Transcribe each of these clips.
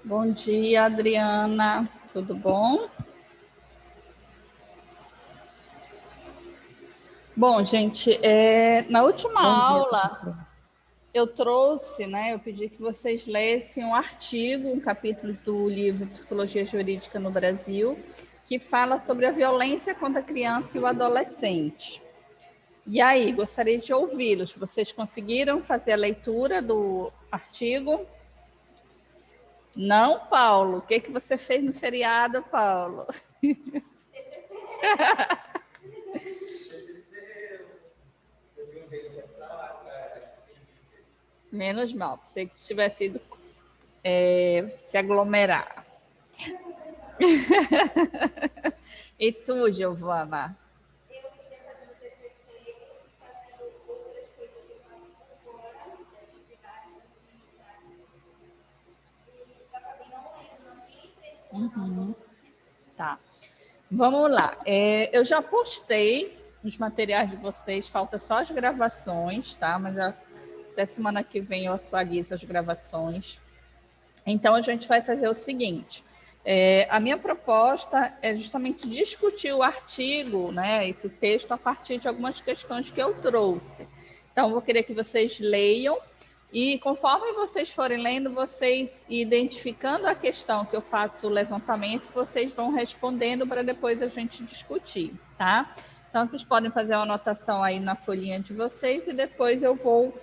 Bom dia, Adriana. Tudo bom? Bom, gente, na última Bom dia, aula professora. eu trouxe, né? Eu pedi que vocês lessem um artigo, um capítulo do livro Psicologia Jurídica no Brasil, que fala sobre a violência contra a criança e o adolescente. E aí, gostaria de ouvi-los. Vocês conseguiram fazer a leitura do artigo? Não, Paulo. O que você fez no feriado, Paulo? Menos mal, pensei que tivesse ido se aglomerar. E tu, Giovana? Tá. Vamos lá. Eu já postei os materiais de vocês, falta só as gravações, tá? Mas até semana que vem eu atualizo as gravações. Então a gente vai fazer o seguinte: a minha proposta é justamente discutir o artigo, né, esse texto, a partir de algumas questões que eu trouxe. Então, eu vou querer que vocês leiam e, conforme vocês forem lendo, vocês identificando a questão que eu faço o levantamento, vocês vão respondendo para depois a gente discutir, tá? Então, vocês podem fazer uma anotação aí na folhinha de vocês e depois eu vou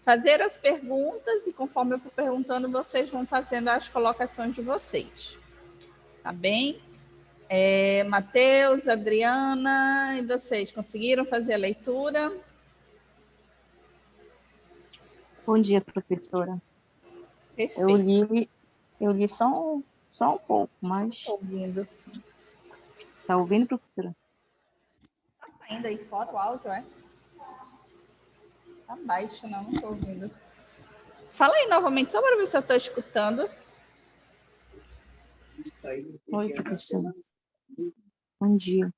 fazer as perguntas e conforme eu for perguntando, vocês vão fazendo as colocações de vocês. Tá bem? Matheus, Adriana e vocês conseguiram fazer a leitura? Bom dia, professora. Eu Perfeito. li, eu li só um pouco, mas Estou ouvindo. tá ouvindo, professora? Tá saindo aí fora o áudio, é? Tá baixo, não estou ouvindo. Fala aí novamente, só para ver se eu estou escutando. Oi, professora. Bom dia.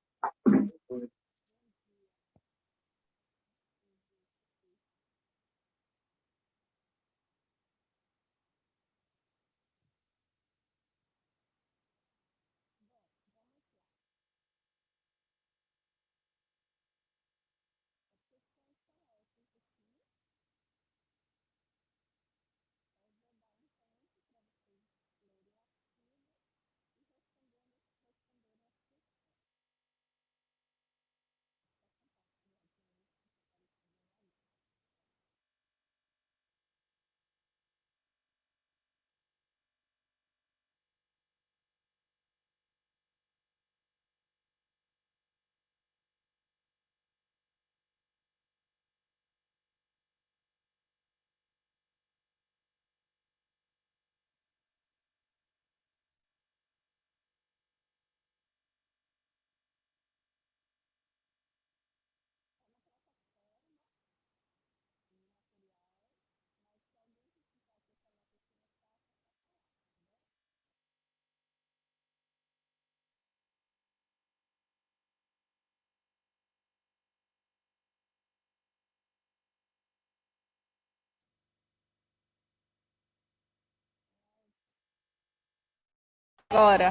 Agora,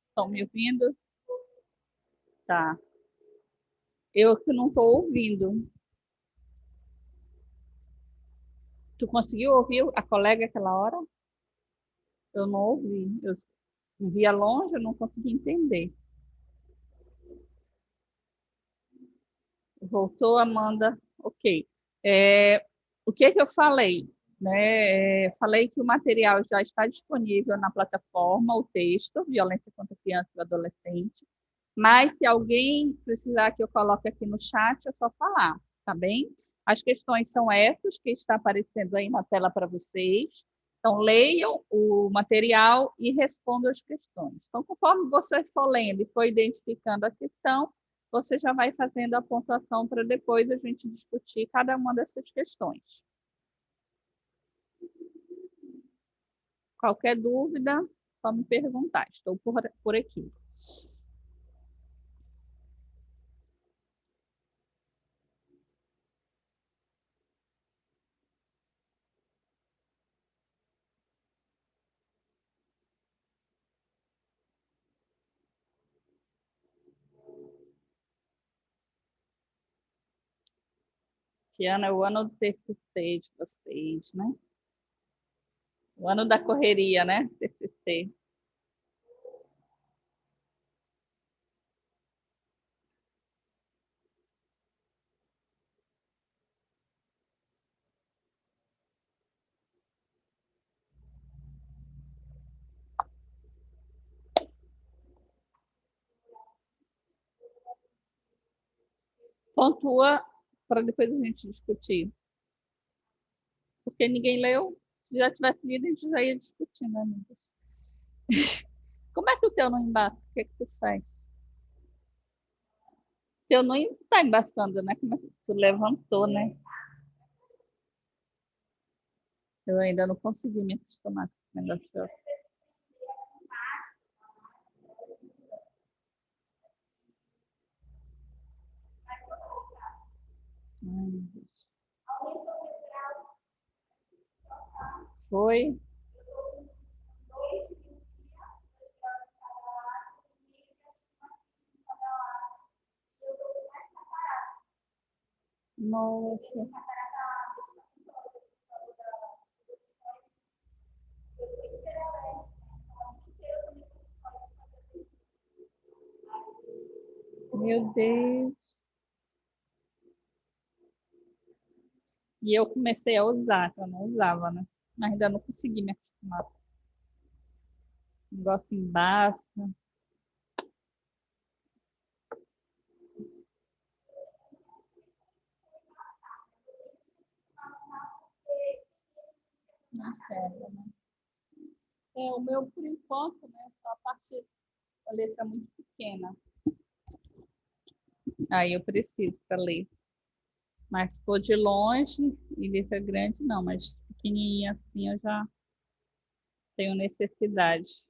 estão me ouvindo? Tá. Eu que não estou ouvindo. Tu conseguiu ouvir a colega aquela hora? Eu não ouvi. Eu via longe, eu não consegui entender. Voltou, Amanda? Ok. O que eu falei? Né? Falei que o material já está disponível na plataforma, o texto, Violência contra a Criança e o Adolescente. Mas se alguém precisar que eu coloque aqui no chat, é só falar, tá bem? As questões são essas que está aparecendo aí na tela para vocês. Então, leiam o material e respondam as questões. Então, conforme você for lendo e for identificando a questão, você já vai fazendo a pontuação para depois a gente discutir cada uma dessas questões. Qualquer dúvida, só me perguntar. Estou por aqui. Esse ano é o ano do TCC de vocês, né? O ano da correria, né? TCC. Pontua para depois a gente discutir. Porque ninguém leu. Se já tivesse lido, a gente já ia discutir, né, amiga? Como é que o teu não embaça? O que é que tu faz? O teu não está embaçando, né? Como é que tu levantou, né? Eu ainda não consegui me acostumar com esse negócio. Ai, foi. Nossa. Meu Deus. E eu comecei a usar, eu não usava, né? Mas ainda não consegui me acostumar. O negócio embaça. Não serve, né? É, o meu, por enquanto, né? Só a parte da letra muito pequena. Aí eu preciso para ler. Mas se for de longe e letra grande, não. Mas pequenininha assim eu já tenho necessidade.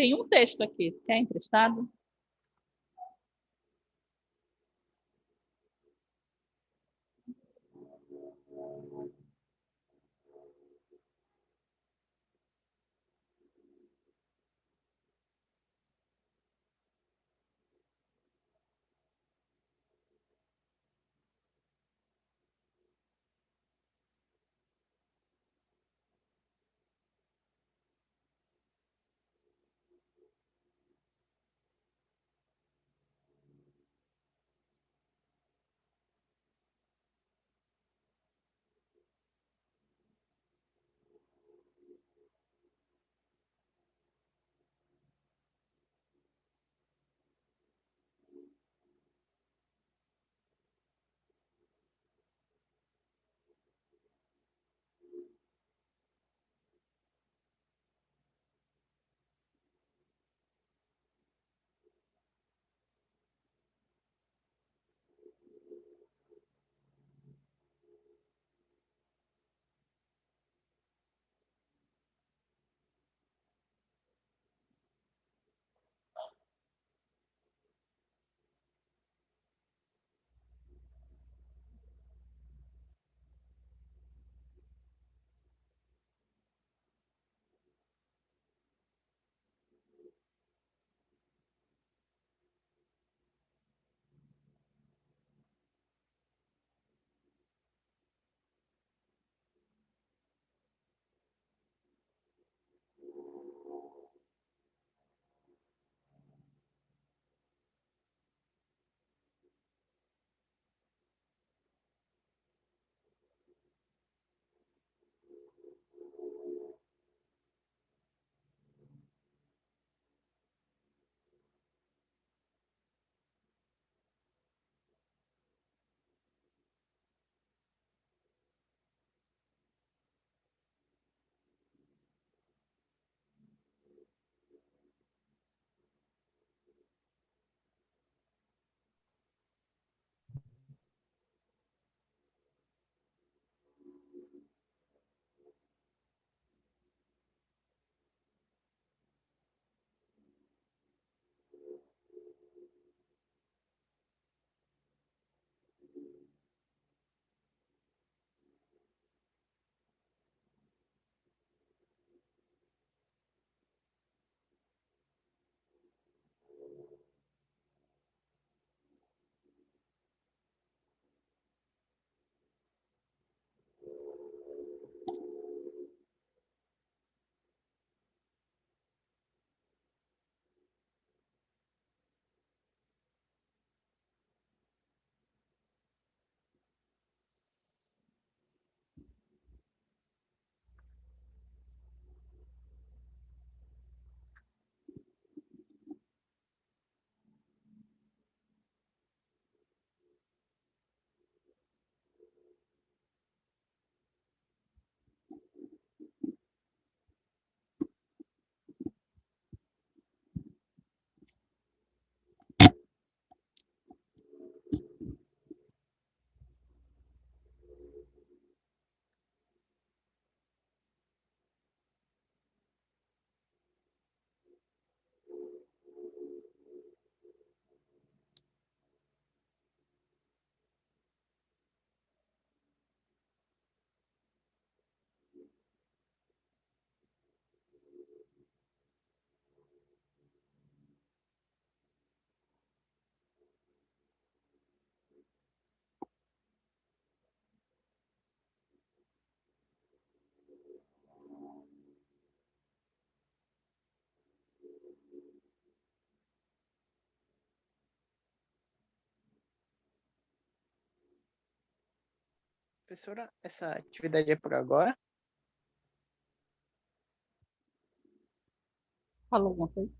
Tem um texto aqui. Quer emprestado? Professora, essa atividade é por agora? Falou alguma coisa?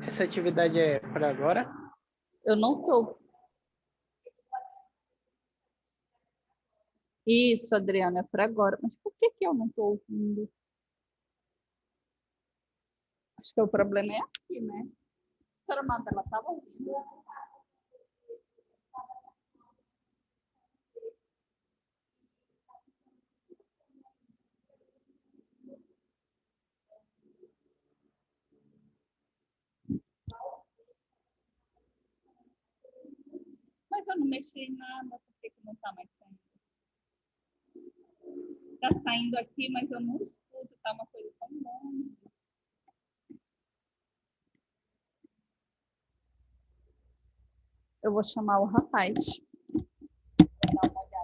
Essa atividade é por agora? Eu não estou. Isso, Adriana, é para agora. Mas por que que eu não estou ouvindo? Acho que o problema é aqui, né? A senhora Amanda, ela estava ouvindo. Mas eu não mexi em nada, por que que não está mais saindo? Está saindo aqui, mas eu não escuto, tá uma coisa tão longe. Eu vou chamar o rapaz. Dar uma olhada.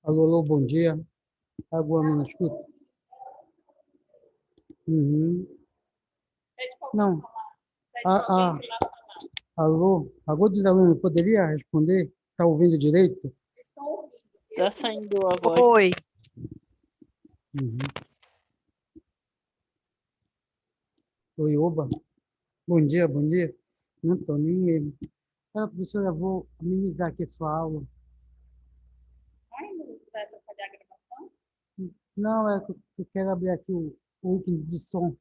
Alô, alô, bom dia. Agora me escuta? Uhum. Não. Alô, agora dos alunos, poderia responder? Está ouvindo direito? Tá saindo a voz. Oi. Uhum. Oi, oba. Bom dia, bom dia. Não estou nem mesmo. Professora, eu vou amenizar aqui a sua aula. Ai, não vai atrapalhar a gravação? Não, é que eu quero abrir aqui o ícone de som.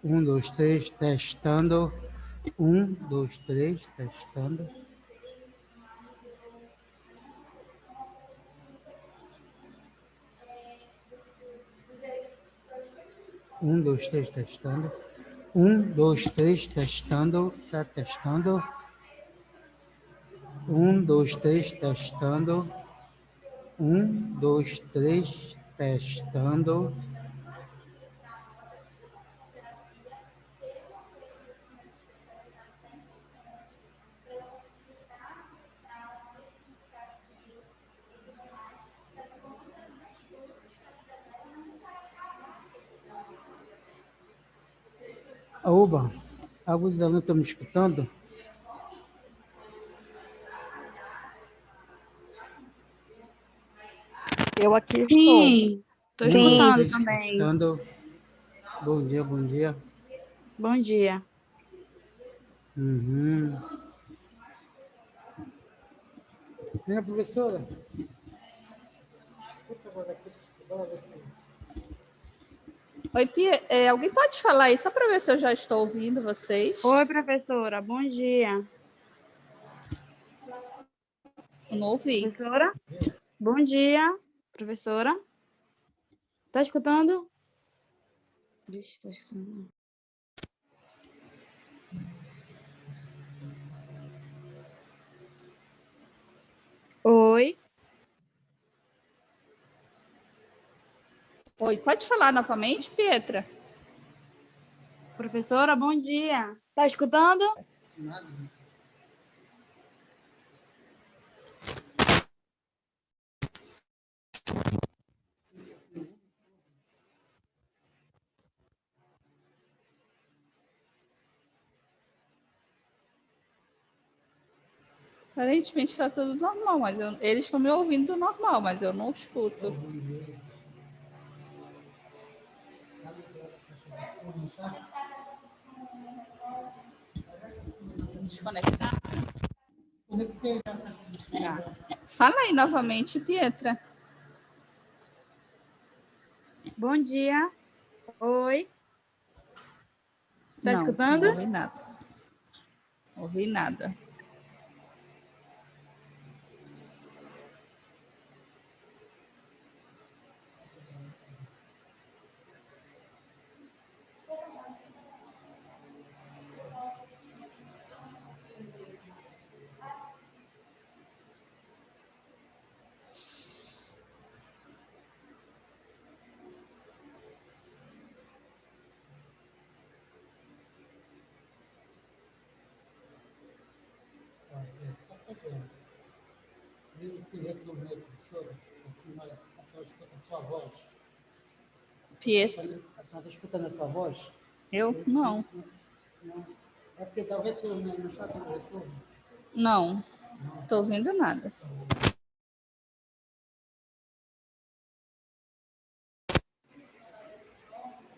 Um, dois, três, testando. Um, dois, três, testando. Um, dois, três, testando. Um, dois, três, testando. Tá testando. Um, dois, três, testando. Um, dois, três, testando. Oba, alguns alunos estão me escutando? Eu aqui estou. Sim, estou Um, dois, escutando três, também. testando. Bom dia, bom dia. Bom dia. Uhum. Minha professora. Oi, alguém pode falar aí, só para ver se eu já estou ouvindo vocês? Oi, professora, bom dia. Eu não ouvi. Professora? Bom dia, professora. Tá escutando? Vixe, tá escutando. Oi. Oi, pode falar novamente, Pietra? Professora, bom dia. Tá escutando? Aparentemente está tudo normal, mas eles estão me ouvindo normal, mas eu não escuto. Desconectar. Tá. Fala aí novamente, Pietra. Bom dia. Oi. Tá Não, escutando? não ouvi nada. Não ouvi nada. Pietra. A senhora está escutando essa voz? Eu? Não. É porque dá o retorno, né? Não está dando retorno? Não. Estou ouvindo nada.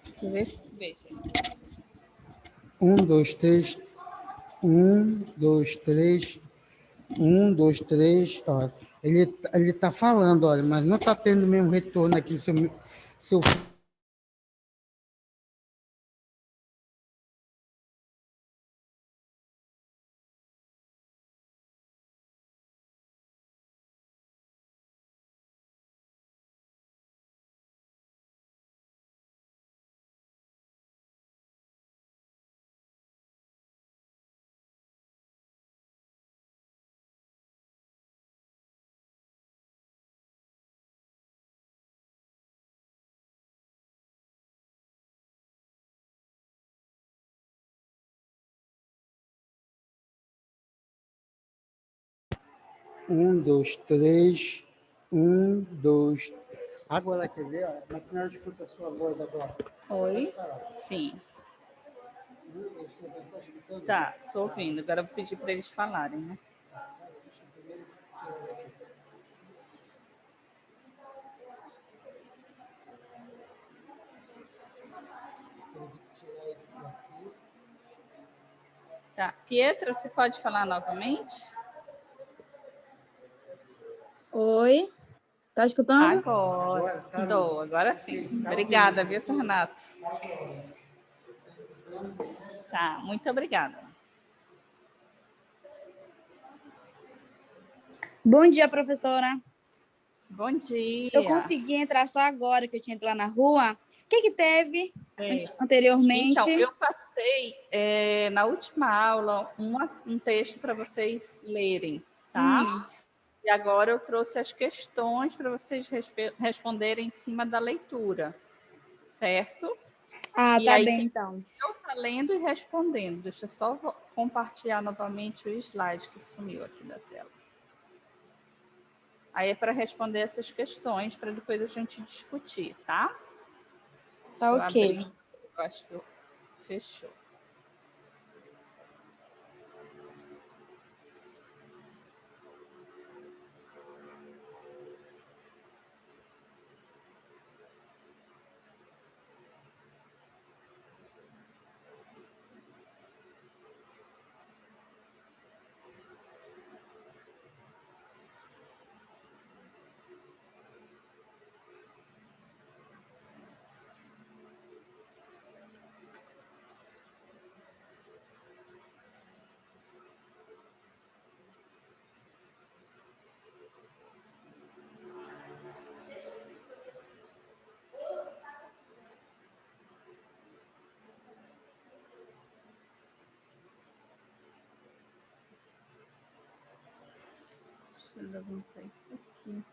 Deixa eu ver. Veja. Um, dois, três. Um, dois, três. Um, dois, três. Ó, ele tá falando, olha, mas não está tendo o mesmo retorno aqui. Seu um, dois, três. Um, dois. Agora quer ver? Ó, a senhora escuta a sua voz agora. Oi? Sim. Tá, tô ouvindo. Agora eu vou pedir para eles falarem, né? Tá. Pietra, você pode falar novamente? Oi. Tá escutando? Agora sim. Obrigada, viu, Renato? Tá, muito obrigada. Bom dia, professora. Bom dia. Eu consegui entrar só agora que eu tinha ido lá na rua. O que que teve anteriormente? Então, eu passei na última aula um texto para vocês lerem, tá? E agora eu trouxe as questões para vocês responderem em cima da leitura, certo? Ah, E tá aí, bem, então. eu tá lendo e respondendo. Deixa eu só compartilhar novamente o slide que sumiu aqui da tela. Aí é para responder essas questões, para depois a gente discutir, tá? Tá ok. Eu acho que fechou. Deixa eu levantar isso aqui.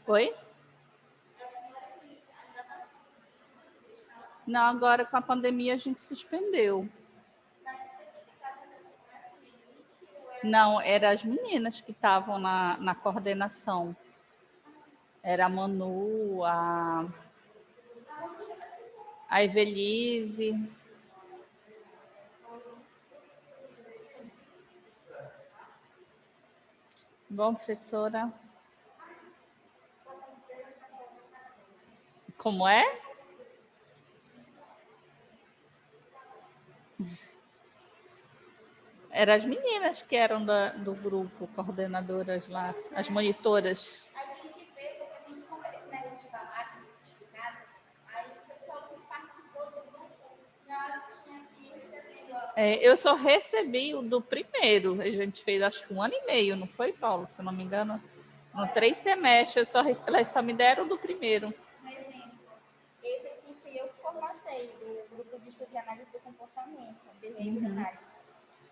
Oi? Não, agora com a pandemia a gente suspendeu. Não, eram as meninas que estavam na coordenação. Era a Manu, a Evelise. Bom, professora. Como é? Eram as meninas que eram do grupo, coordenadoras lá, as monitoras. A gente vê, porque a gente conversa esse negócio de barragem certificado, aí o pessoal que participou do grupo já tinha que ir recebendo. Eu só recebi o do primeiro. A gente fez acho que 1 ano e meio, não foi, Paulo? Se eu não me engano. No 3 semestres, elas só me deram o do primeiro. Um exemplo, esse aqui fui eu que formatei, do grupo de estudo de análise do comportamento, behavior analysis.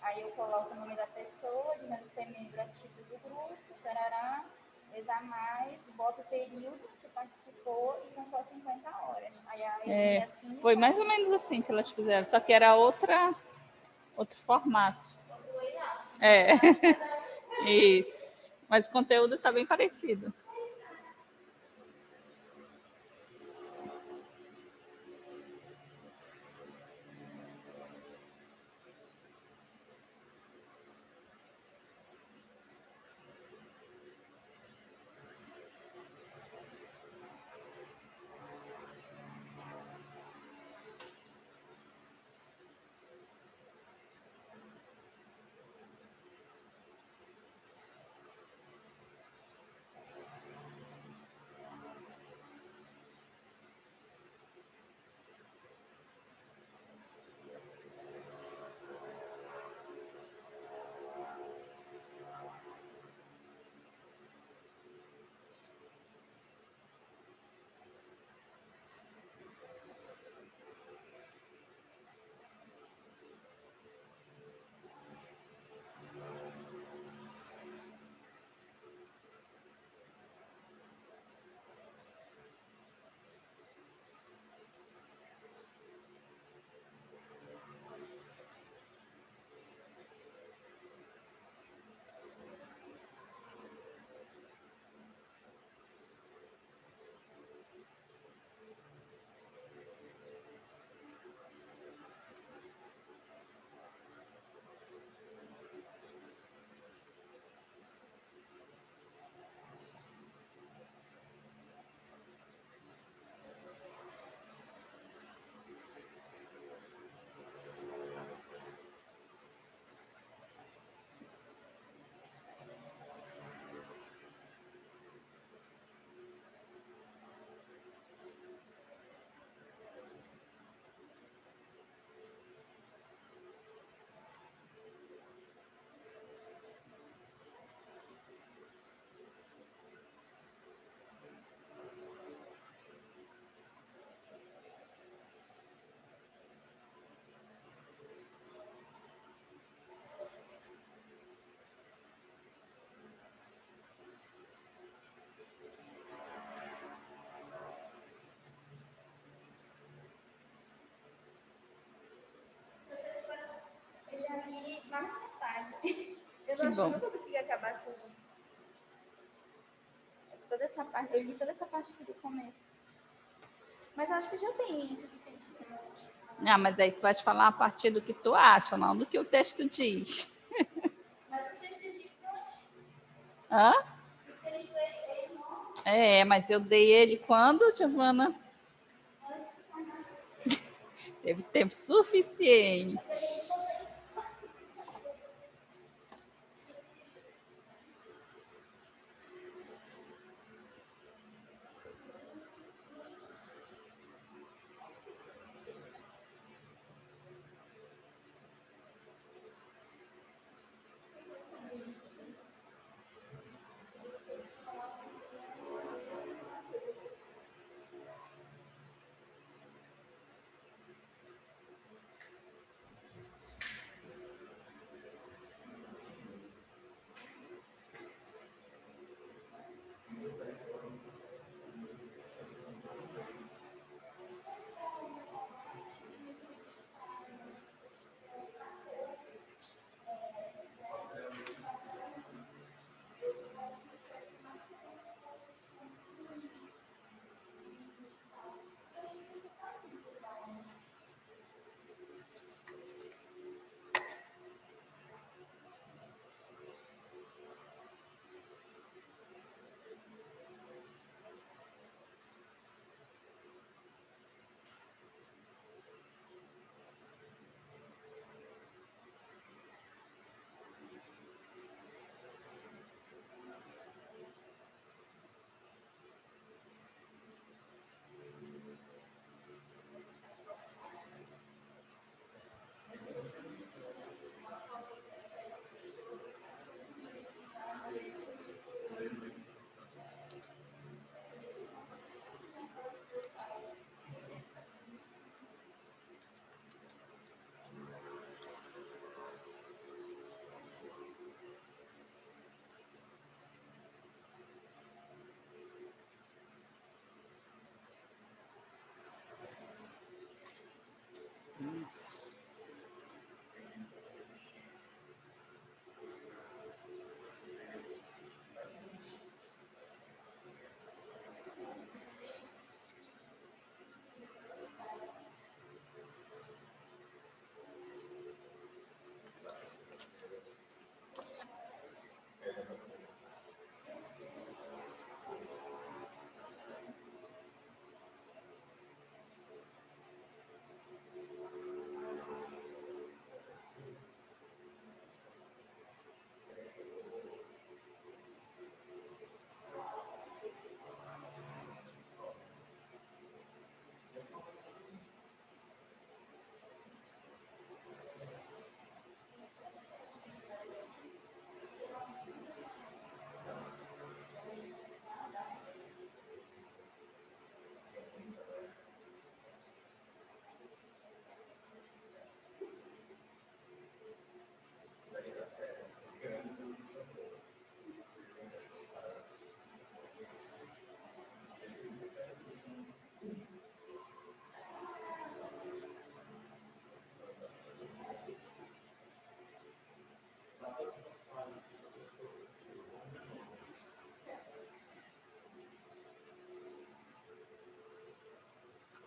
Aí eu coloco o nome da pessoa, dizendo que foi membro ativo do grupo, tarará, mais, boto o período que participou e são só 50 horas. Aí a assim, Foi mais ou menos assim que elas fizeram, só que era outro formato. outro layout. Isso. Mas o conteúdo está bem parecido. Eu já li mais na metade. Eu Que não acho que eu bom. nunca consegui acabar tudo. Toda essa parte, eu li toda essa parte aqui do começo. Mas eu acho que já tem suficiente para Ah, mas aí tu vai te falar a partir do que tu acha, não do que o texto diz. Mas o texto é gigante. Hã? O texto é enorme. Mas eu dei ele quando, Giovana? Antes de formar. Teve tempo suficiente.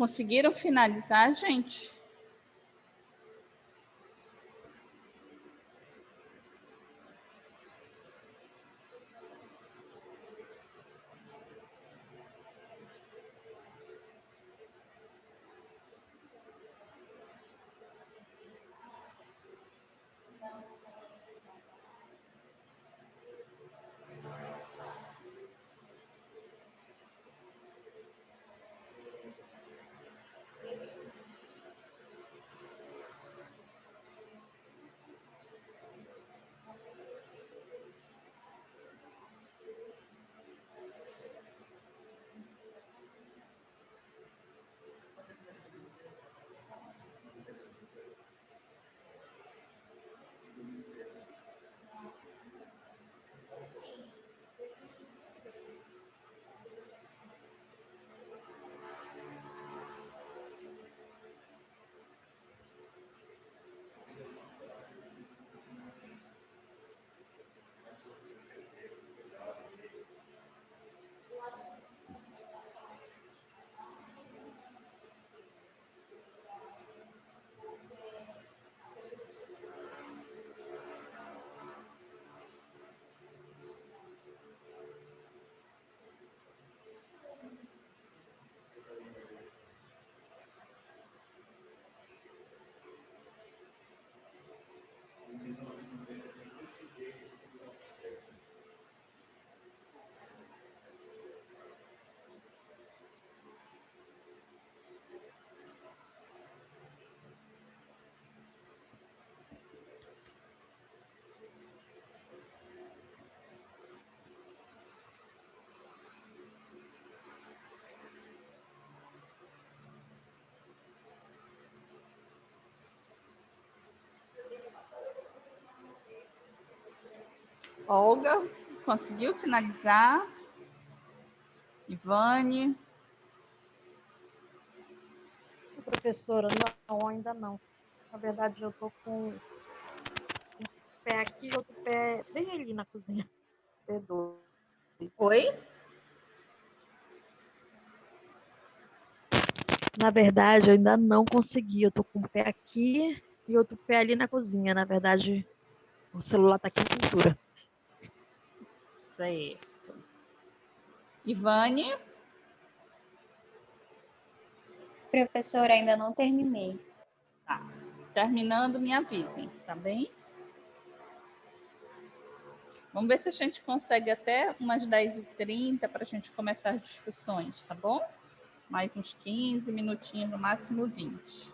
Conseguiram finalizar, gente? Olga, conseguiu finalizar? Ivane? Professora, não, ainda não. Na verdade, eu tô com um pé aqui e outro pé bem ali na cozinha. Perdoe. Oi? Na verdade, eu ainda não consegui. Eu tô com um pé aqui e outro pé ali na cozinha. Na verdade, o celular tá aqui em pintura. Certo. Ivane? Professora, ainda não terminei. Tá. Terminando, me avisem, tá bem? Vamos ver se a gente consegue até umas 10h30 para a gente começar as discussões, tá bom? Mais uns 15 minutinhos, no máximo 20.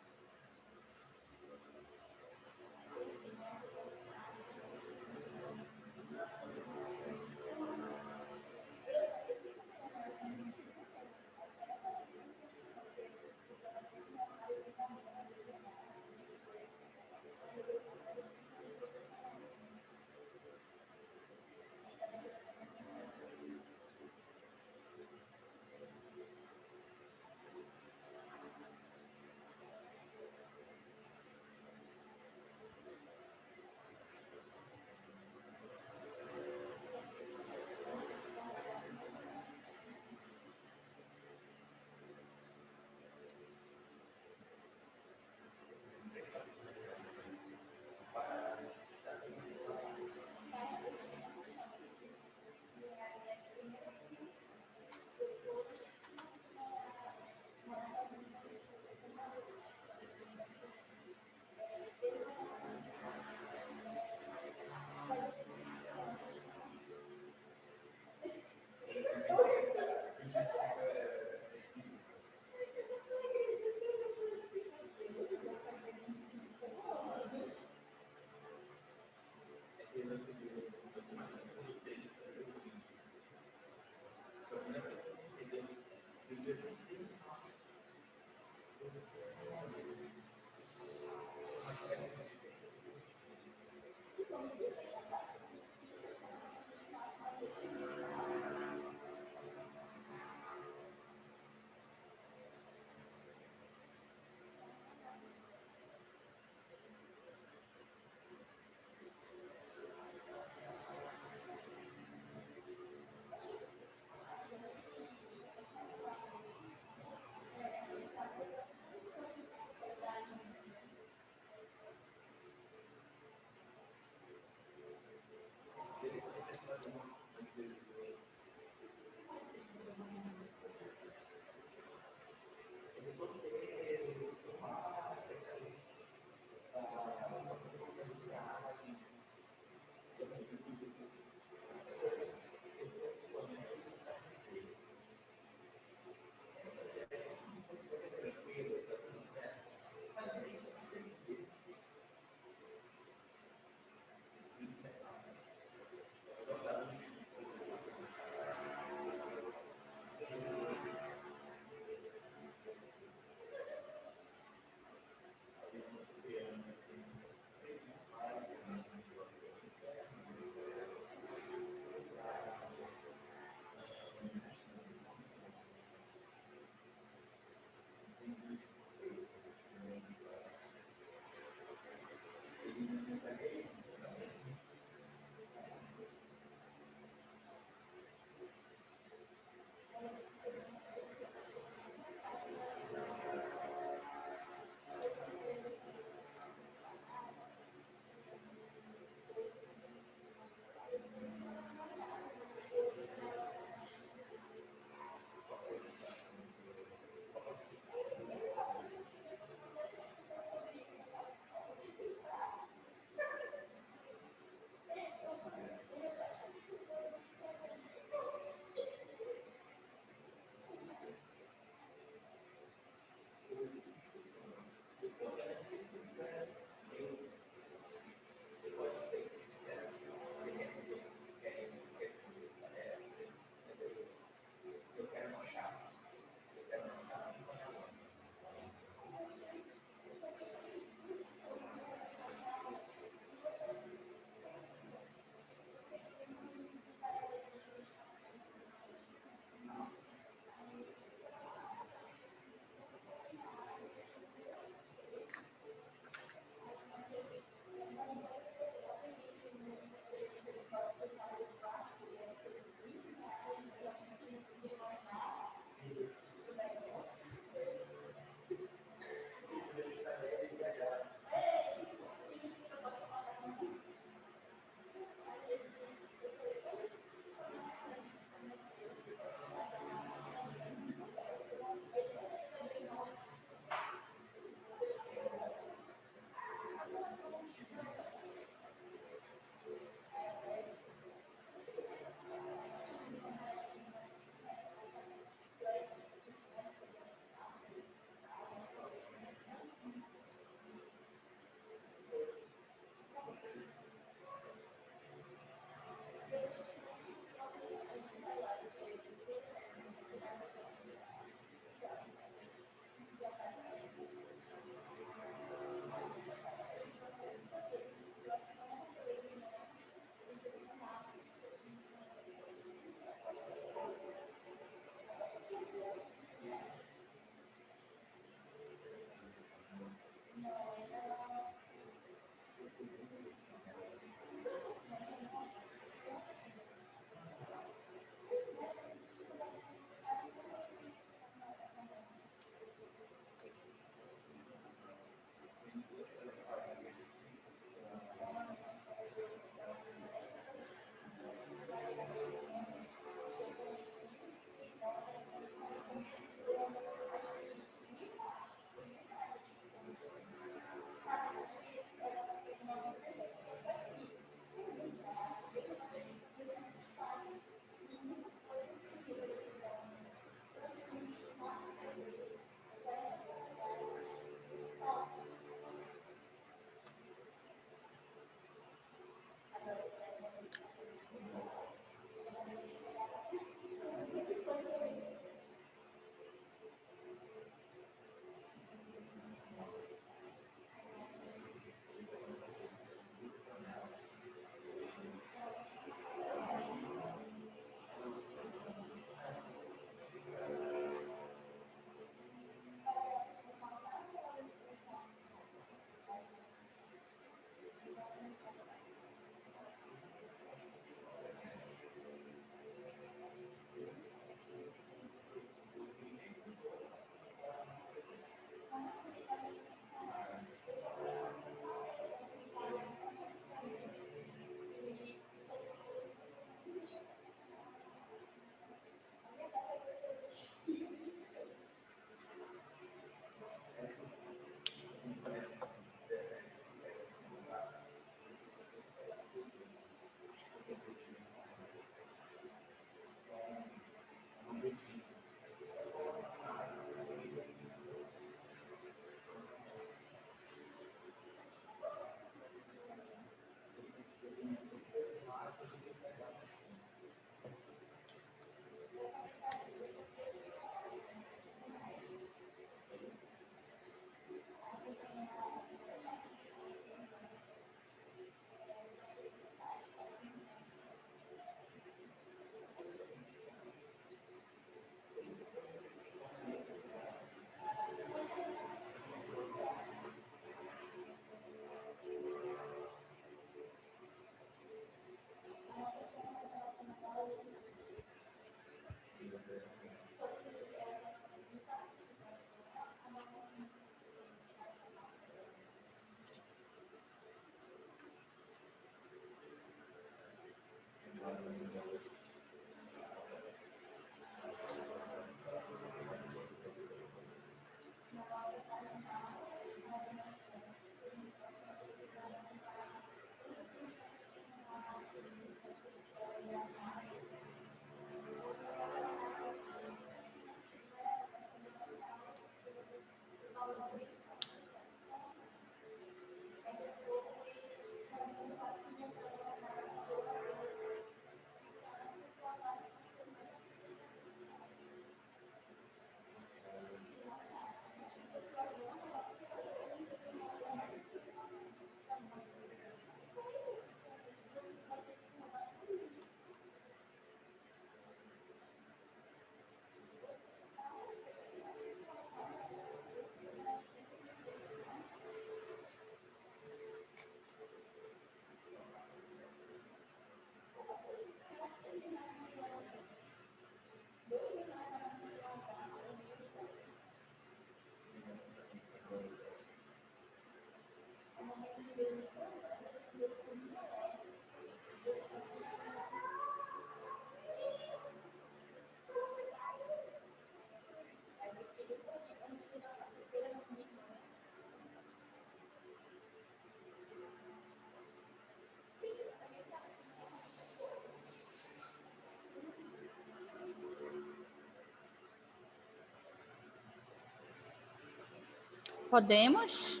Podemos?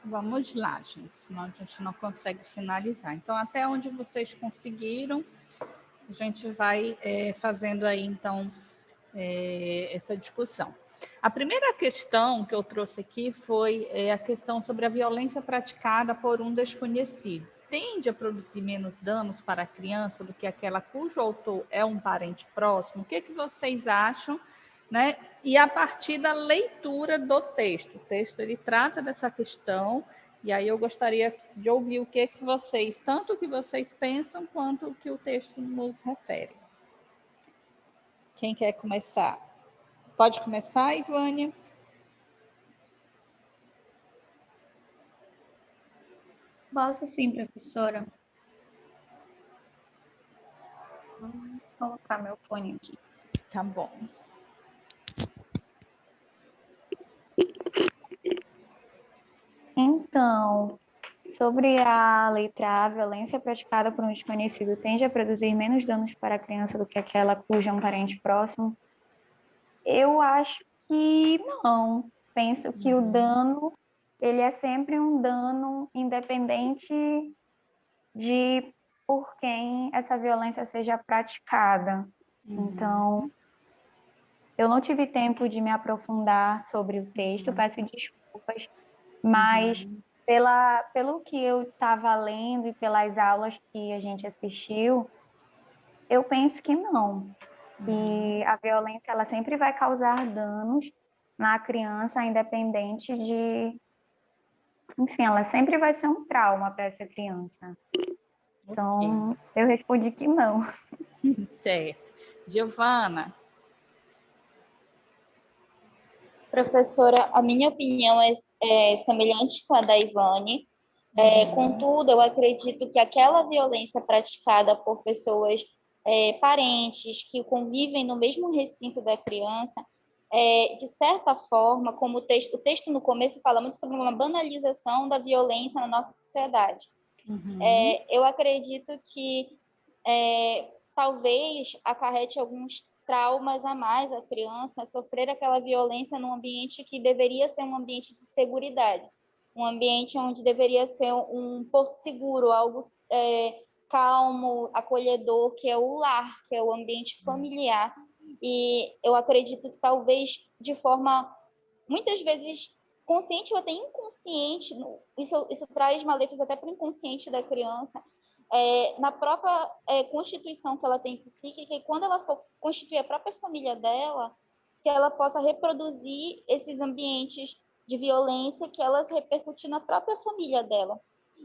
Vamos lá, gente, senão a gente não consegue finalizar. Então, até onde vocês conseguiram, a gente vai fazendo aí, então, essa discussão. A primeira questão que eu trouxe aqui foi a questão sobre a violência praticada por um desconhecido. Tende a produzir menos danos para a criança do que aquela cujo autor é um parente próximo? O que vocês acham? Né? E a partir da leitura do texto. O texto ele trata dessa questão, e aí eu gostaria de ouvir o que vocês, tanto o que vocês pensam, quanto o que o texto nos refere. Quem quer começar? Pode começar, Ivânia? Posso sim, professora. Vou colocar meu fone aqui. Tá bom. Então, sobre a letra A, violência praticada por um desconhecido tende a produzir menos danos para a criança do que aquela cuja um parente próximo. Eu acho que não. Penso que o dano, ele é sempre um dano independente de por quem essa violência seja praticada. Então, eu não tive tempo de me aprofundar sobre o texto, peço desculpas, mas pelo que eu estava lendo e pelas aulas que a gente assistiu, eu penso que não, que a violência ela sempre vai causar danos na criança, independente de... Enfim, ela sempre vai ser um trauma para essa criança. Então, eu respondi que não. Certo. Giovana? Professora, a minha opinião é semelhante com a da Ivane. Contudo, eu acredito que aquela violência praticada por pessoas parentes que convivem no mesmo recinto da criança, de certa forma, como o texto no começo fala muito sobre uma banalização da violência na nossa sociedade. Eu acredito que talvez acarrete alguns traumas a mais a criança sofrer aquela violência num ambiente que deveria ser um ambiente de seguridade, um ambiente onde deveria ser um porto seguro, algo calmo, acolhedor, que é o lar, que é o ambiente familiar. E eu acredito que talvez de forma, muitas vezes, consciente ou até inconsciente, isso traz malefícios até para o inconsciente da criança, na própria constituição que ela tem psíquica, e quando ela for constituir a própria família dela, se ela possa reproduzir esses ambientes de violência que elas repercutem na própria família dela.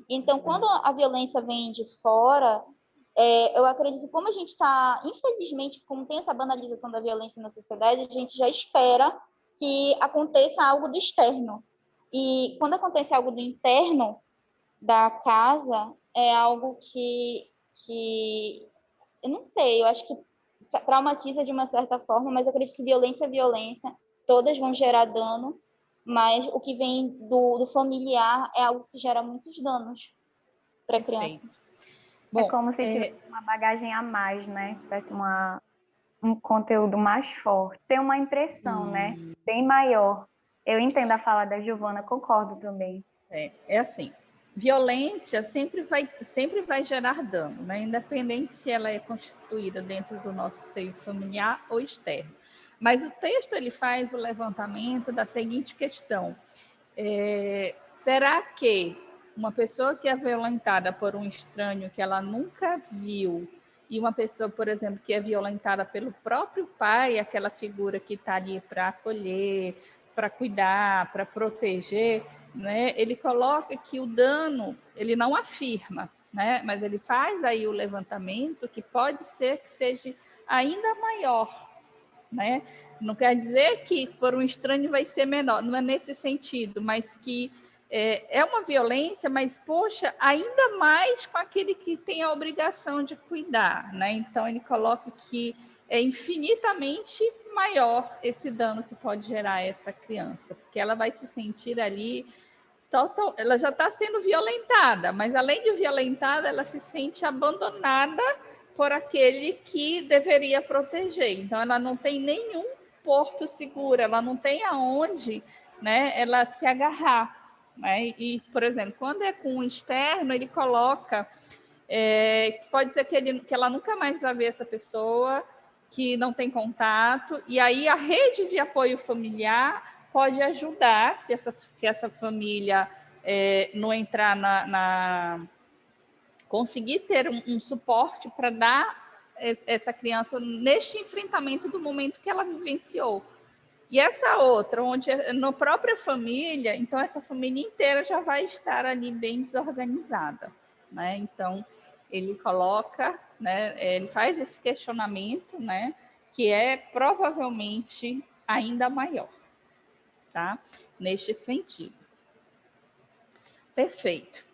Então, quando a violência vem de fora, eu acredito que como a gente está, infelizmente, como tem essa banalização da violência na sociedade, a gente já espera que aconteça algo do externo. E quando acontece algo do interno da casa, é algo que eu não sei, eu acho que traumatiza de uma certa forma, mas eu acredito que violência é violência, todas vão gerar dano, mas o que vem do familiar é algo que gera muitos danos para a criança. Bom, é como se tivesse uma bagagem a mais, né? Tivesse um conteúdo mais forte. Tem uma impressão, né? Bem maior. Eu entendo a fala da Giovana, concordo também. É assim, violência sempre vai gerar dano, né? Independente se ela é constituída dentro do nosso seio familiar ou externo. Mas o texto ele faz o levantamento da seguinte questão: será que uma pessoa que é violentada por um estranho que ela nunca viu, e uma pessoa, por exemplo, que é violentada pelo próprio pai, aquela figura que está ali para acolher, para cuidar, para proteger, né? Ele coloca que o dano, ele não afirma, né? Mas ele faz aí o levantamento que pode ser que seja ainda maior, né? Não quer dizer que por um estranho vai ser menor, não é nesse sentido, mas que é uma violência, mas, poxa, ainda mais com aquele que tem a obrigação de cuidar, né? Então, ele coloca que é infinitamente maior esse dano que pode gerar essa criança, porque ela vai se sentir ali, ela já está sendo violentada, mas, além de violentada, ela se sente abandonada por aquele que deveria proteger. Então, ela não tem nenhum porto seguro, ela não tem aonde, né, ela se agarrar. Né? E, por exemplo, quando é com o externo, ele coloca que pode ser que ela nunca mais vai ver essa pessoa, que não tem contato, e aí a rede de apoio familiar pode ajudar, se essa família não entrar conseguir ter um suporte para dar essa criança neste enfrentamento do momento que ela vivenciou. E essa outra, onde na própria família, então essa família inteira já vai estar ali bem desorganizada, né? Então, ele coloca, né, ele faz esse questionamento, né, que é provavelmente ainda maior, tá? Neste sentido. Perfeito.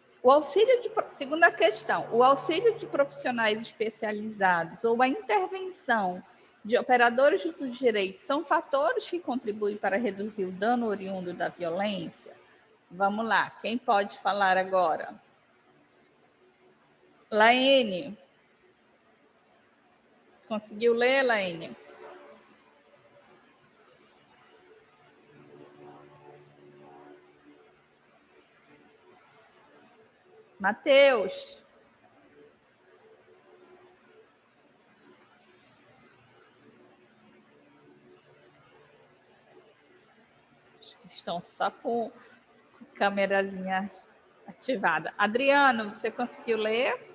Segunda questão, o auxílio de profissionais especializados ou a intervenção de operadores do direito são fatores que contribuem para reduzir o dano oriundo da violência? Vamos lá, quem pode falar agora? Laene. Conseguiu ler, Laene? Mateus. Estão só com a câmerazinha ativada. Adriano, você conseguiu ler?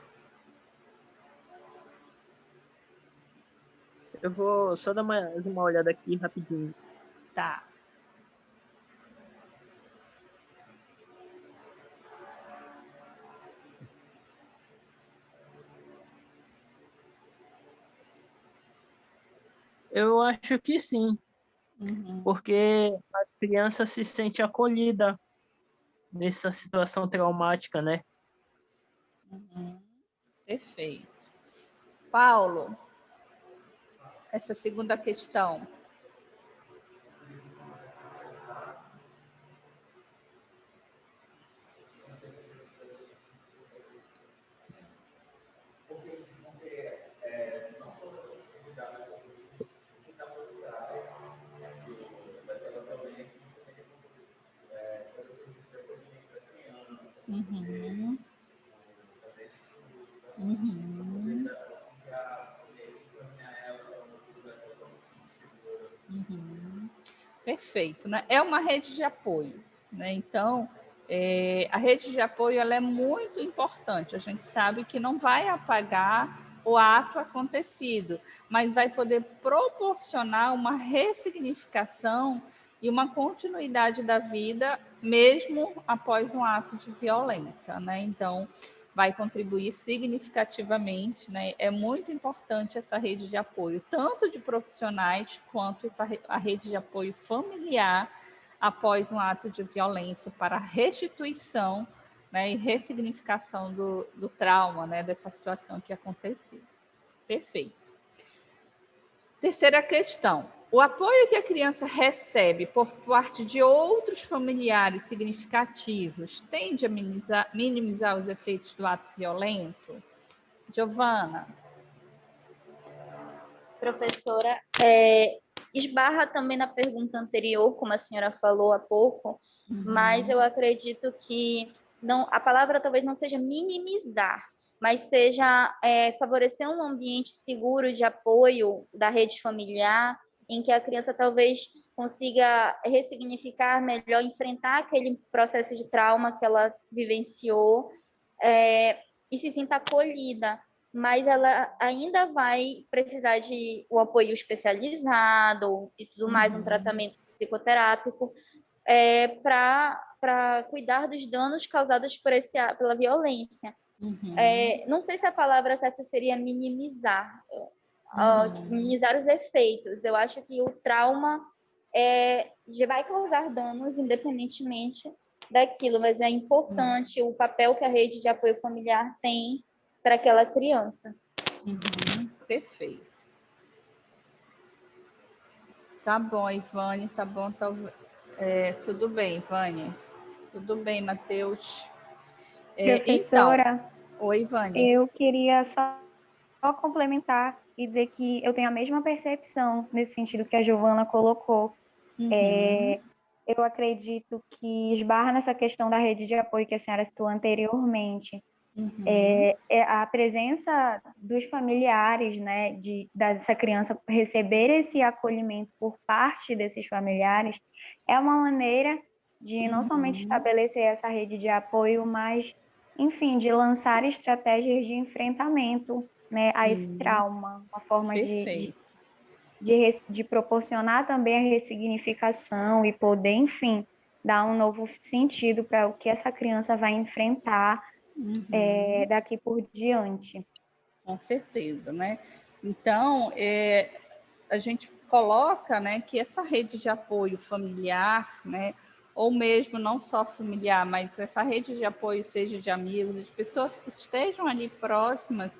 Eu vou só dar mais uma olhada aqui rapidinho. Tá. Eu acho que sim, porque a criança se sente acolhida nessa situação traumática, né? Perfeito. Paulo, essa segunda questão. Uhum. Uhum. Uhum. Perfeito, né? É uma rede de apoio, né? Então, a rede de apoio ela é muito importante. A gente sabe que não vai apagar o ato acontecido, mas vai poder proporcionar uma ressignificação e uma continuidade da vida, mesmo após um ato de violência, né? Então, vai contribuir significativamente, né? É muito importante essa rede de apoio, tanto de profissionais quanto a rede de apoio familiar após um ato de violência para restituição, né, e ressignificação do trauma, né, dessa situação que aconteceu. Perfeito. Terceira questão. O apoio que a criança recebe por parte de outros familiares significativos tende a minimizar os efeitos do ato violento? Giovana. Professora, esbarra também na pergunta anterior, como a senhora falou há pouco, mas eu acredito que a palavra talvez não seja minimizar, mas seja favorecer um ambiente seguro de apoio da rede familiar, em que a criança talvez consiga ressignificar melhor, enfrentar aquele processo de trauma que ela vivenciou e se sinta acolhida. Mas ela ainda vai precisar de um apoio especializado e tudo mais, um tratamento psicoterápico para cuidar dos danos causados pela violência. Não sei se a palavra certa seria minimizar, minimizar os efeitos. Eu acho que o trauma já vai causar danos independentemente daquilo, mas é importante o papel que a rede de apoio familiar tem para aquela criança. Perfeito. Tá bom, Ivane, tá bom. Tudo bem, Ivane. Tudo bem, Mateus. Professora, então, oi, Ivane. Eu queria só complementar e dizer que eu tenho a mesma percepção nesse sentido que a Giovana colocou. Eu acredito que esbarra nessa questão da rede de apoio que a senhora citou anteriormente, A presença dos familiares, né, dessa criança receber esse acolhimento por parte desses familiares é uma maneira de não somente estabelecer essa rede de apoio, mas, enfim, de lançar estratégias de enfrentamento, né, a esse trauma, uma forma de proporcionar também a ressignificação e poder, enfim, dar um novo sentido para o que essa criança vai enfrentar daqui por diante. Com certeza, né? Então, a gente coloca, né, que essa rede de apoio familiar, né, ou mesmo não só familiar, mas essa rede de apoio seja de amigos, de pessoas que estejam ali próximas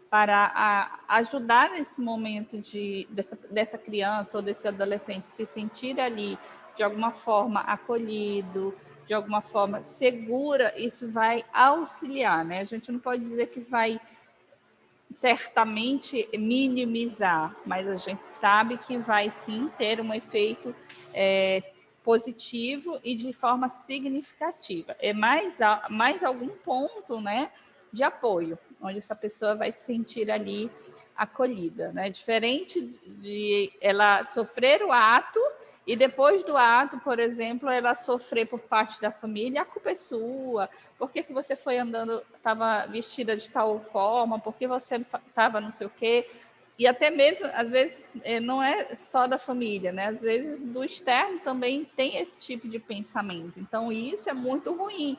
para ajudar nesse momento dessa criança ou desse adolescente se sentir ali de alguma forma acolhido, de alguma forma segura, isso vai auxiliar, né? A gente não pode dizer que vai certamente minimizar, mas a gente sabe que vai sim ter um efeito positivo e de forma significativa. É mais algum ponto, né, de apoio, onde essa pessoa vai se sentir ali acolhida, né? Diferente de ela sofrer o ato e depois do ato, por exemplo, ela sofrer por parte da família, a culpa é sua. Por que você foi andando, estava vestida de tal forma? Por que você estava não sei o quê? E até mesmo, às vezes, não é só da família, né? Às vezes, do externo também tem esse tipo de pensamento. Então, isso é muito ruim.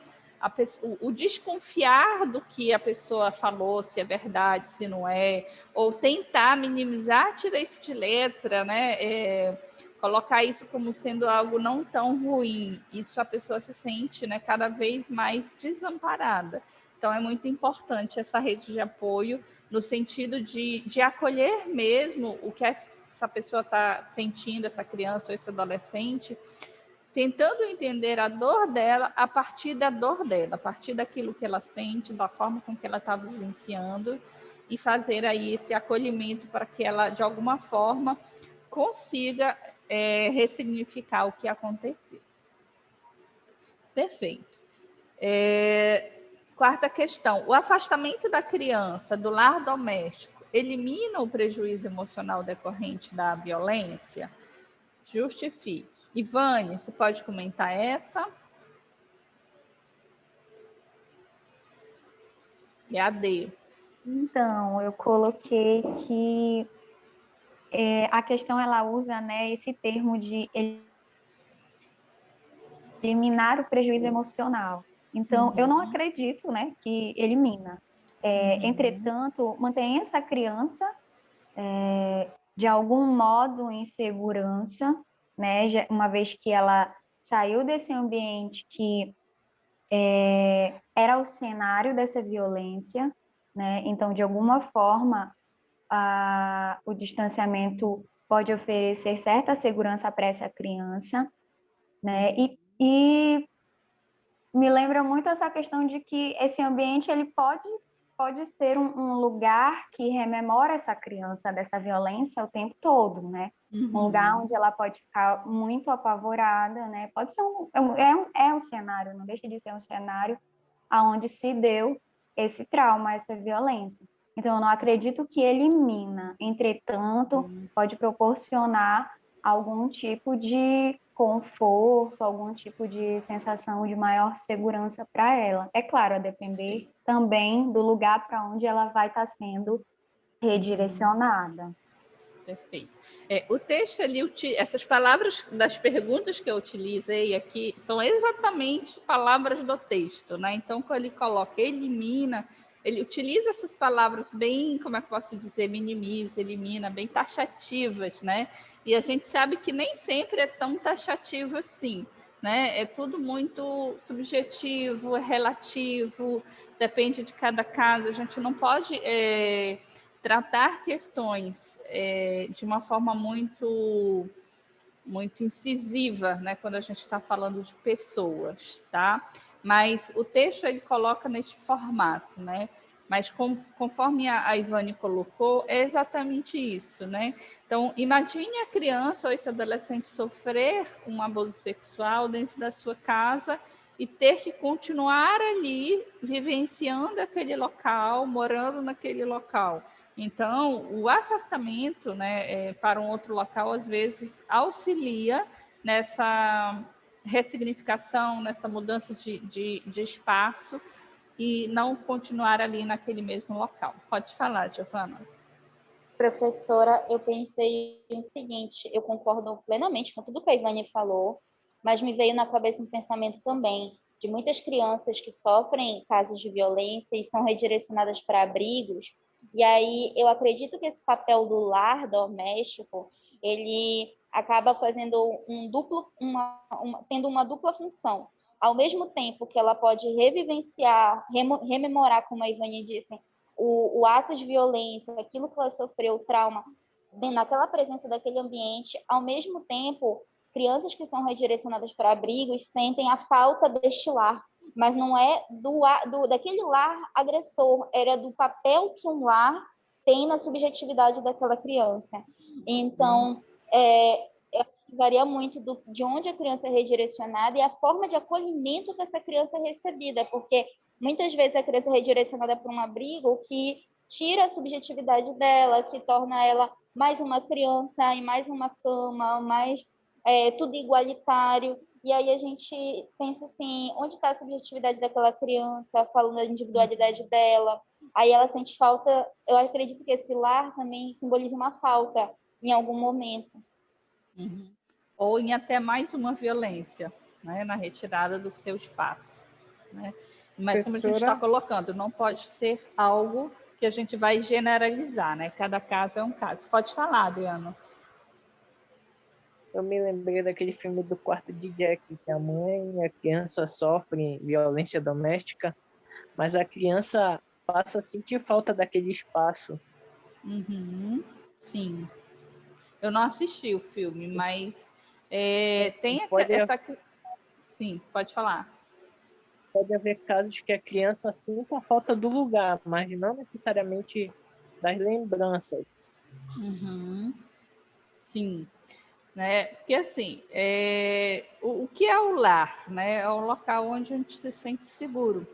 O desconfiar do que a pessoa falou, se é verdade, se não é, ou tentar minimizar, tirar isso de letra, né? Colocar isso como sendo algo não tão ruim, isso a pessoa se sente, né, cada vez mais desamparada. Então, é muito importante essa rede de apoio, no sentido de acolher mesmo o que essa pessoa está sentindo, essa criança ou esse adolescente, tentando entender a dor dela a partir da dor dela, a partir daquilo que ela sente, da forma com que ela está vivenciando, e fazer aí esse acolhimento para que ela, de alguma forma, consiga ressignificar o que aconteceu. Perfeito. Quarta questão. O afastamento da criança do lar doméstico elimina o prejuízo emocional decorrente da violência? Justifique. Ivane, você pode comentar essa? É a D. Então, eu coloquei que a questão ela usa, né, esse termo de eliminar o prejuízo emocional. Então, eu não acredito, né, que elimina. Entretanto, mantém essa criança de algum modo em segurança, né, uma vez que ela saiu desse ambiente que era o cenário dessa violência, né? Então, de alguma forma, o distanciamento pode oferecer certa segurança para essa criança, né? E me lembra muito essa questão de que esse ambiente ele pode ser um lugar que rememora essa criança dessa violência o tempo todo, né? Um lugar onde ela pode ficar muito apavorada, né? Pode ser um cenário, não deixa de ser um cenário aonde se deu esse trauma, essa violência. Então, eu não acredito que elimina, entretanto, pode proporcionar algum tipo de conforto, algum tipo de sensação de maior segurança para ela. É claro, a depender também do lugar para onde ela vai estar sendo redirecionada. Perfeito. O texto ali, essas palavras das perguntas que eu utilizei aqui são exatamente palavras do texto, né? Então, quando ele coloca elimina, ele utiliza essas palavras bem, como é que eu posso dizer, minimiza, elimina, bem taxativas, né? E a gente sabe que nem sempre é tão taxativo assim, né? É tudo muito subjetivo, é relativo, depende de cada caso. A gente não pode tratar questões de uma forma muito incisiva, né, quando a gente está falando de pessoas, tá? Mas o texto ele coloca neste formato, né? Mas conforme a Ivane colocou, é exatamente isso, né? Então, imagine a criança ou esse adolescente sofrer um abuso sexual dentro da sua casa e ter que continuar ali vivenciando aquele local, morando naquele local. Então, o afastamento, né, para um outro local, às vezes, auxilia nessa ressignificação, nessa mudança de espaço e não continuar ali naquele mesmo local. Pode falar, Giovana. Professora, eu pensei o seguinte, eu concordo plenamente com tudo que a Ivane falou, mas me veio na cabeça um pensamento também de muitas crianças que sofrem casos de violência e são redirecionadas para abrigos, e aí eu acredito que esse papel do lar doméstico, ele acaba fazendo tendo uma dupla função. Ao mesmo tempo que ela pode revivenciar, rememorar, como a Ivane disse, o ato de violência, aquilo que ela sofreu, o trauma, naquela presença daquele ambiente, ao mesmo tempo, crianças que são redirecionadas para abrigos sentem a falta deste lar, mas não é daquele lar agressor, era do papel que um lar tem na subjetividade daquela criança. Então, varia muito de onde a criança é redirecionada e a forma de acolhimento que essa criança é recebida, porque muitas vezes a criança é redirecionada para um abrigo que tira a subjetividade dela, que torna ela mais uma criança em mais uma cama, mais tudo igualitário. E aí a gente pensa assim, onde está a subjetividade daquela criança, falando da individualidade dela. Aí ela sente falta, eu acredito que esse lar também simboliza uma falta em algum momento. Uhum. Ou em até mais uma violência, né, na retirada do seu espaço. Né? Mas como a gente está colocando, não pode ser algo que a gente vai generalizar, né? Cada caso é um caso. Pode falar, Adriano. Eu me lembrei daquele filme do Quarto de Jack, que a mãe e a criança sofrem violência doméstica, mas a criança passa a sentir falta daquele espaço. Uhum. Sim. Eu não assisti o filme, mas tem essa... Sim, pode falar. Pode haver casos que a criança sinta a falta do lugar, mas não necessariamente das lembranças. Uhum. Sim. Né? Porque, assim, o que é o lar? Né? É um local onde a gente se sente seguro.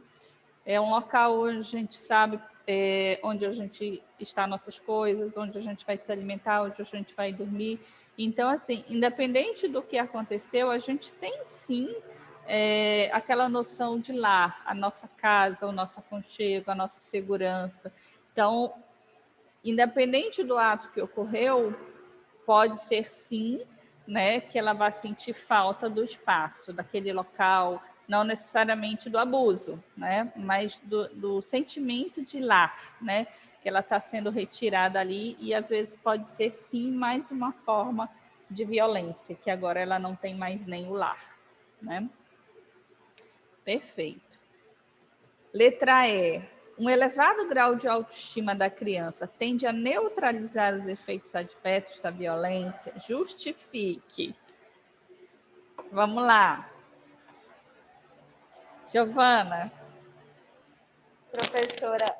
É um local onde a gente sabe onde a gente está nossas coisas, onde a gente vai se alimentar, onde a gente vai dormir. Então, assim, independente do que aconteceu, a gente tem, sim, aquela noção de lar, a nossa casa, o nosso aconchego, a nossa segurança. Então, independente do ato que ocorreu, pode ser, sim, né, que ela vai sentir falta do espaço, daquele local, não necessariamente do abuso, né, mas do sentimento de lar, né, que ela está sendo retirada ali e às vezes pode ser, sim, mais uma forma de violência, que agora ela não tem mais nem o lar, né? Perfeito. Letra E. Um elevado grau de autoestima da criança tende a neutralizar os efeitos adversos da violência? Justifique. Vamos lá. Giovana. Professora,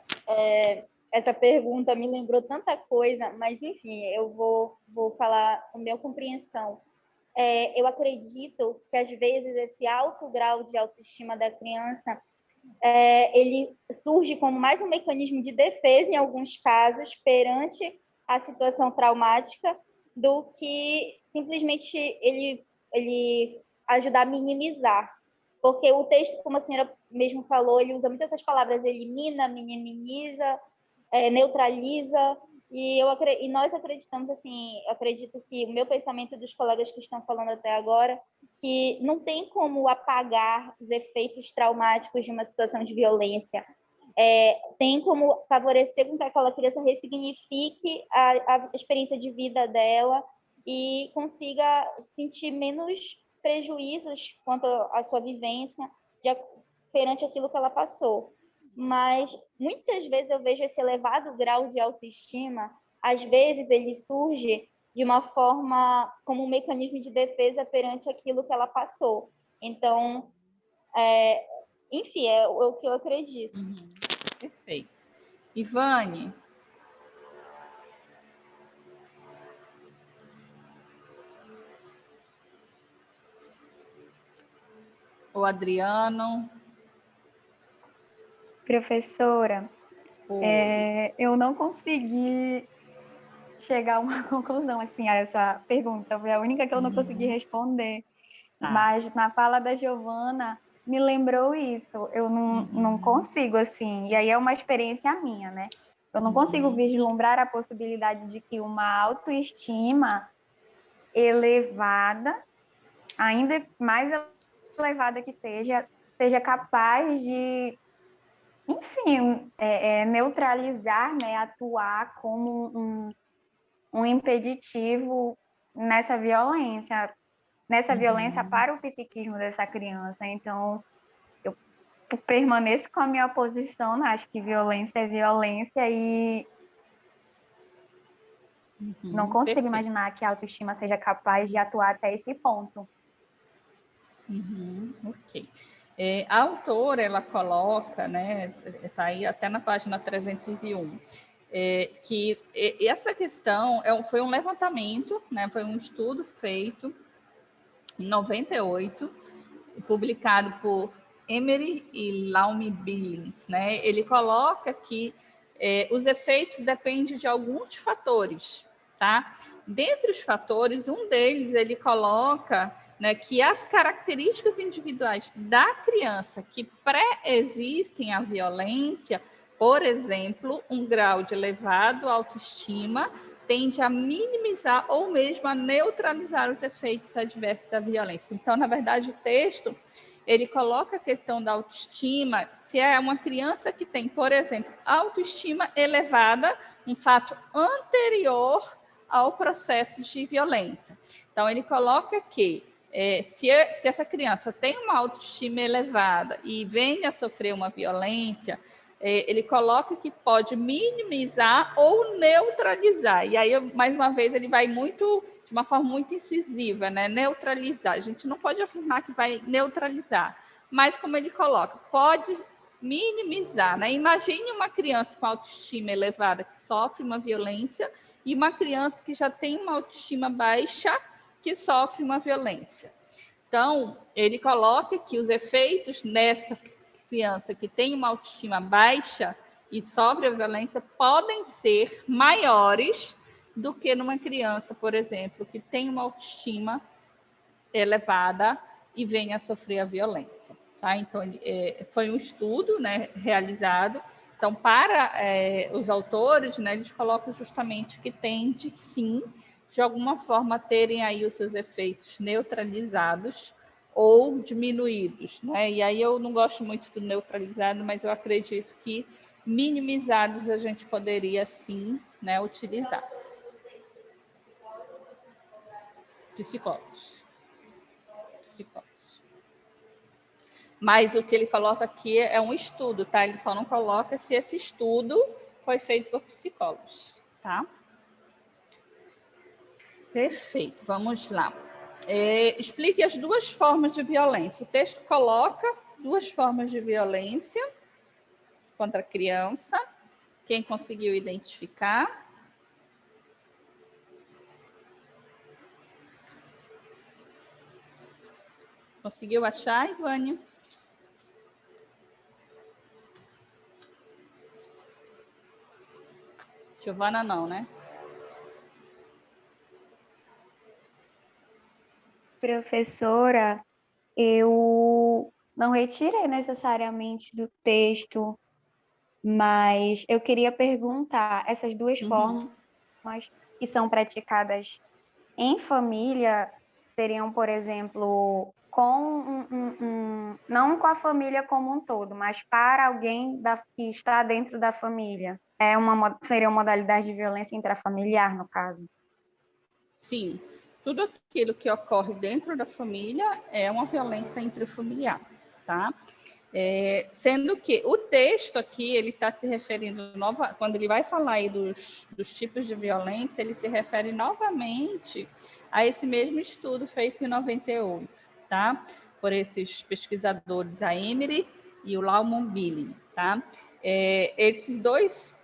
essa pergunta me lembrou tanta coisa, mas, enfim, eu vou falar a minha compreensão. Eu acredito que, às vezes, esse alto grau de autoestima da criança ele surge como mais um mecanismo de defesa, em alguns casos, perante a situação traumática, do que simplesmente ele ajudar a minimizar. Porque o texto, como a senhora mesmo falou, ele usa muitas essas palavras, elimina, minimiza, neutraliza, e nós acreditamos, assim, acredito que o meu pensamento dos colegas que estão falando até agora, que não tem como apagar os efeitos traumáticos de uma situação de violência. Tem como favorecer com que aquela criança ressignifique a experiência de vida dela e consiga sentir menos prejuízos quanto à sua vivência perante aquilo que ela passou. Mas muitas vezes eu vejo esse elevado grau de autoestima, às vezes ele surge de uma forma como um mecanismo de defesa perante aquilo que ela passou. Então, enfim, é o que eu acredito. Uhum. Perfeito. Ivane. o Adriano. Professora, Oi. eu não consegui chegar a uma conclusão assim a essa pergunta, foi a única que eu não consegui responder. Tá. Mas na fala da Giovana me lembrou isso. Eu não consigo assim, e aí é uma experiência minha, né? Eu não consigo vislumbrar a possibilidade de que uma autoestima elevada, ainda mais elevada que seja capaz de, enfim, neutralizar, né, atuar como um impeditivo nessa violência para o psiquismo dessa criança. Então, eu permaneço com a minha posição, né? Acho que violência é violência e não consigo Perfeito. imaginar que a autoestima seja capaz de atuar até esse ponto. Ok. A autora, ela coloca, né, está aí até na página 301, que essa questão foi um levantamento, né, foi um estudo feito em 98, publicado por Emery e Laume Billings, né? Ele coloca que os efeitos dependem de alguns fatores, tá? Dentre os fatores, um deles ele coloca, né, que as características individuais da criança que pré-existem à violência, por exemplo, um grau de elevado autoestima, tende a minimizar ou mesmo a neutralizar os efeitos adversos da violência. Então, na verdade, o texto ele coloca a questão da autoestima, se é uma criança que tem, por exemplo, autoestima elevada, um fato anterior ao processo de violência. Então, ele coloca que se essa criança tem uma autoestima elevada e vem a sofrer uma violência, ele coloca que pode minimizar ou neutralizar. E aí, mais uma vez, ele vai de uma forma muito incisiva, né? Neutralizar. A gente não pode afirmar que vai neutralizar, mas como ele coloca, pode minimizar, né? Imagine uma criança com autoestima elevada que sofre uma violência e uma criança que já tem uma autoestima baixa que sofre uma violência. Então, ele coloca que os efeitos nessa criança que tem uma autoestima baixa e sofre a violência podem ser maiores do que numa criança, por exemplo, que tem uma autoestima elevada e venha a sofrer a violência. Tá? Então, foi um estudo, né, realizado. Então, para os autores, né, eles colocam justamente que tende, sim, de alguma forma, terem aí os seus efeitos neutralizados ou diminuídos, né? E aí eu não gosto muito do neutralizado, mas eu acredito que minimizados a gente poderia, sim, né, utilizar. Psicólogos. Mas o que ele coloca aqui é um estudo, tá? Ele só não coloca se esse estudo foi feito por psicólogos, tá? Perfeito, vamos lá. Explique as duas formas de violência. O texto coloca duas formas de violência contra a criança. Quem conseguiu identificar? Conseguiu achar, Ivânia? Giovana não, né? Professora, eu não retirei necessariamente do texto, mas eu queria perguntar, essas duas formas que são praticadas em família seriam, por exemplo, não com a família como um todo, mas para alguém que está dentro da família. Seria uma modalidade de violência intrafamiliar, no caso? Sim. Tudo aquilo que ocorre dentro da família é uma violência intrafamiliar, tá? Sendo que o texto aqui, ele está se referindo, quando ele vai falar aí dos tipos de violência, ele se refere novamente a esse mesmo estudo feito em 98, tá? Por esses pesquisadores, a Emery e o Lauman Billing, tá? Esses dois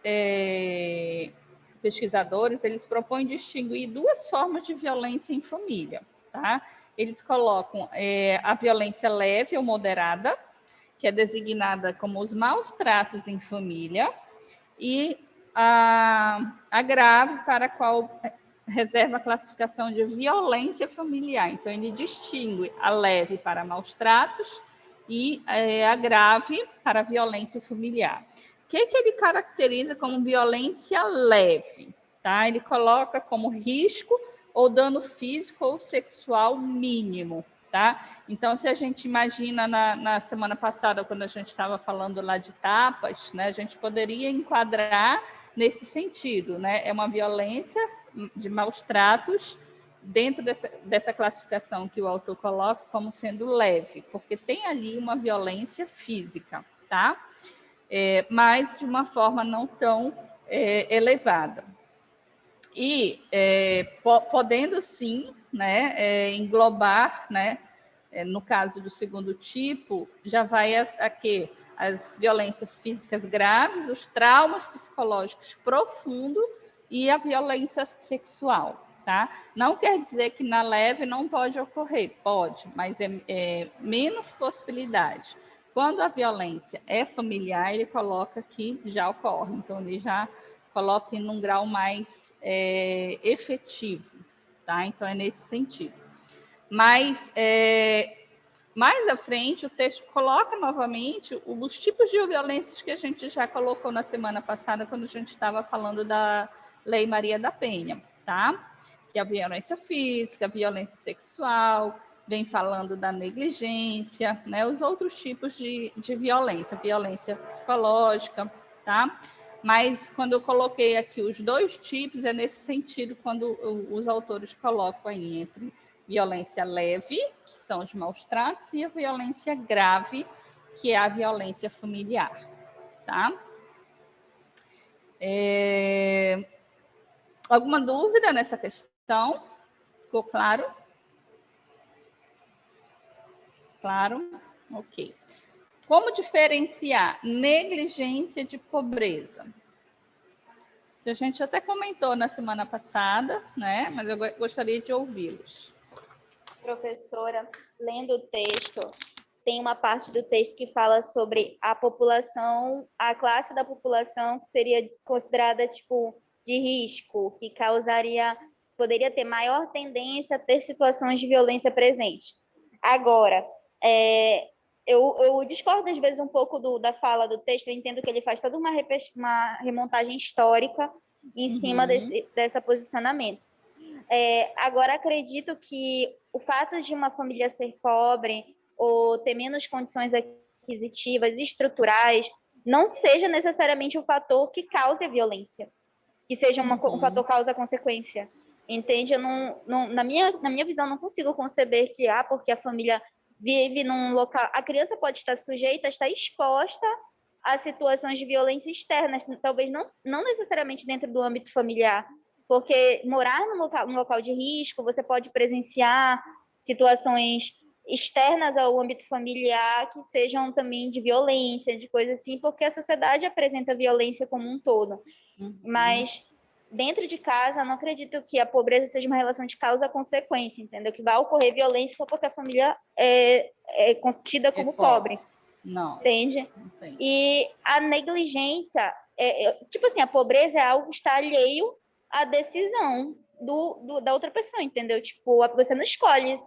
pesquisadores, eles propõem distinguir duas formas de violência em família, tá? eles colocam a violência leve ou moderada, que é designada como os maus tratos em família, e a grave, para a qual reserva a classificação de violência familiar. Então, ele distingue a leve para maus tratos e a grave para violência familiar. O que ele caracteriza como violência leve? Tá? Ele coloca como risco ou dano físico ou sexual mínimo. Tá? Então, se a gente imagina na semana passada, quando a gente estava falando lá de tapas, né, a gente poderia enquadrar nesse sentido, né? É uma violência de maus tratos dentro dessa classificação que o autor coloca como sendo leve, porque tem ali uma violência física, tá? Mas de uma forma não tão elevada. E podendo sim, né, englobar, né, no caso do segundo tipo, já vai as violências físicas graves, os traumas psicológicos profundos e a violência sexual, tá? Não quer dizer que na leve não pode ocorrer, pode, mas é menos possibilidade. Quando a violência é familiar, ele coloca que já ocorre, então ele já coloca em um grau mais efetivo, tá? Então é nesse sentido. Mas mais à frente, o texto coloca novamente os tipos de violências que a gente já colocou na semana passada, quando a gente estava falando da Lei Maria da Penha, tá? Que é a violência física, a violência sexual, vem falando da negligência, né? Os outros tipos de violência psicológica, tá? Mas quando eu coloquei aqui os dois tipos, é nesse sentido quando os autores colocam aí entre violência leve, que são os maus tratos, e a violência grave, que é a violência familiar, tá? Alguma dúvida nessa questão? Ficou claro? Claro? Ok. Como diferenciar negligência de pobreza? Isso a gente até comentou na semana passada, né? Mas eu gostaria de ouvi-los. Professora, lendo o texto, tem uma parte do texto que fala sobre a população, a classe da população que seria considerada tipo de risco, que poderia ter maior tendência a ter situações de violência presentes. Agora, eu discordo às vezes um pouco da fala do texto, eu entendo que ele faz toda uma remontagem histórica em cima desse posicionamento. Agora, acredito que o fato de uma família ser pobre ou ter menos condições aquisitivas e estruturais não seja necessariamente um fator que cause a violência, que seja um fator causa-consequência. Entende? Eu na minha visão, não consigo conceber que, porque a família vive num local... A criança pode estar sujeita, estar exposta a situações de violência externas, talvez não necessariamente dentro do âmbito familiar, porque morar num local de risco, você pode presenciar situações externas ao âmbito familiar que sejam também de violência, de coisas assim, porque a sociedade apresenta violência como um todo. Mas dentro de casa, eu não acredito que a pobreza seja uma relação de causa-consequência, entendeu? Que vai ocorrer violência só porque a família é tida como pobre. Não. Entende? E a negligência, tipo assim, a pobreza é algo que está alheio à decisão da outra pessoa, entendeu? Tipo, você não escolhe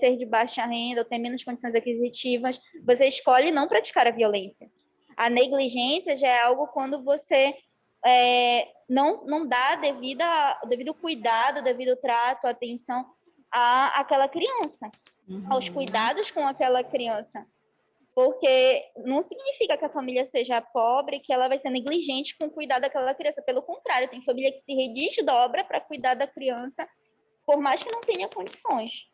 ser de baixa renda ou ter menos condições aquisitivas, você escolhe não praticar a violência. A negligência já é algo quando você não dá devido cuidado, devido trato, atenção àquela criança, aos cuidados com aquela criança. Porque não significa que a família seja pobre, que ela vai ser negligente com o cuidado daquela criança. Pelo contrário, tem família que se redesdobra para cuidar da criança, por mais que não tenha condições.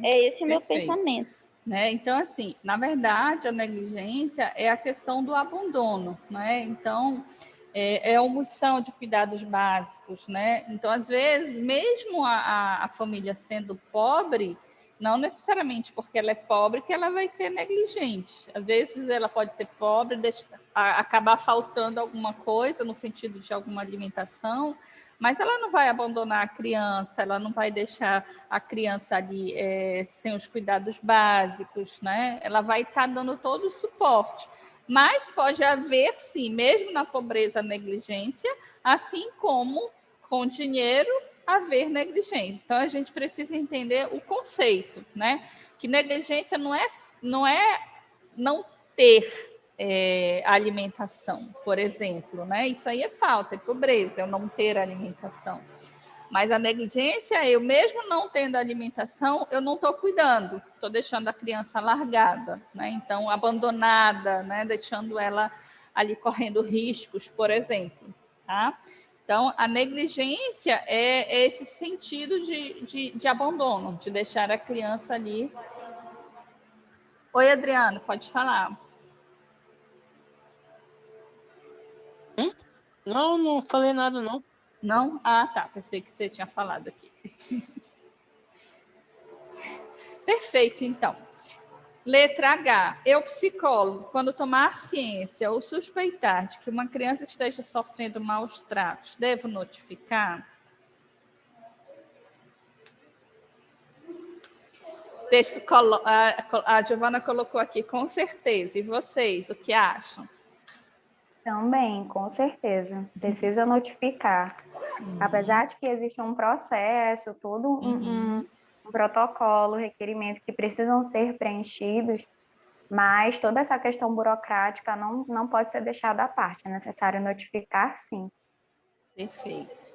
É esse o meu pensamento. Né? Então, assim, na verdade, a negligência é a questão do abandono, né? Então, é a omissão de cuidados básicos, né? Então, às vezes, mesmo a família sendo pobre, não necessariamente porque ela é pobre que ela vai ser negligente. Às vezes ela pode ser pobre, acabar faltando alguma coisa no sentido de alguma alimentação, Mas ela não vai abandonar a criança, ela não vai deixar a criança ali sem os cuidados básicos, né? Ela vai estar dando todo o suporte. Mas pode haver, sim, mesmo na pobreza, negligência, assim como com dinheiro haver negligência. Então, a gente precisa entender o conceito, né? Que negligência não é não ter alimentação, por exemplo, né? Isso aí é falta, é pobreza, é não ter alimentação. Mas a negligência, eu mesmo não tendo alimentação, eu não estou cuidando, estou deixando a criança largada, né? Então, abandonada, né? Deixando ela ali correndo riscos, por exemplo, tá? Então, a negligência é esse sentido de abandono, de deixar a criança ali. Oi, Adriano, pode falar. Não, não falei nada, não. Não? Ah, tá. Pensei que você tinha falado aqui. Perfeito, então. Letra H. Eu, psicólogo, quando tomar ciência ou suspeitar de que uma criança esteja sofrendo maus tratos, devo notificar? Texto a Giovana colocou aqui, com certeza. E vocês, o que acham? Também, com certeza. Precisa notificar. Apesar de que existe um processo, todo um protocolo, requerimento que precisam ser preenchidos, mas toda essa questão burocrática não pode ser deixada à parte. É necessário notificar, sim. Perfeito.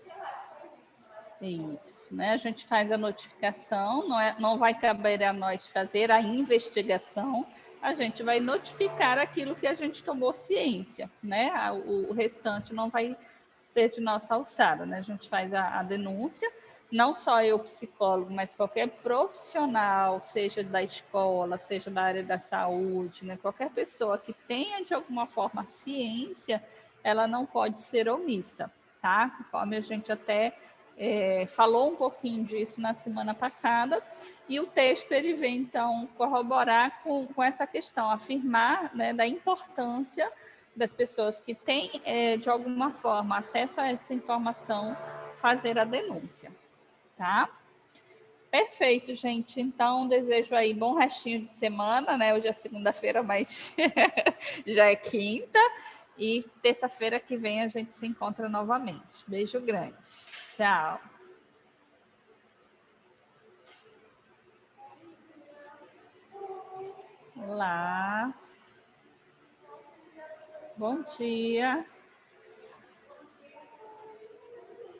Isso, né? A gente faz a notificação, não vai caber a nós fazer a investigação, a gente vai notificar aquilo que a gente tomou ciência, né? O restante não vai ser de nossa alçada, né? A gente faz a denúncia, não só eu, psicólogo, mas qualquer profissional, seja da escola, seja da área da saúde, né? Qualquer pessoa que tenha, de alguma forma, ciência, ela não pode ser omissa, tá? Conforme a gente até falou um pouquinho disso na semana passada, e o texto ele vem, então, corroborar com essa questão, afirmar, né, da importância das pessoas que têm, de alguma forma, acesso a essa informação, fazer a denúncia, tá? Perfeito, gente. Então, desejo aí bom restinho de semana, né? Hoje é segunda-feira, mas já é quinta. E terça-feira que vem a gente se encontra novamente. Beijo grande. Tchau. Olá. Bom dia.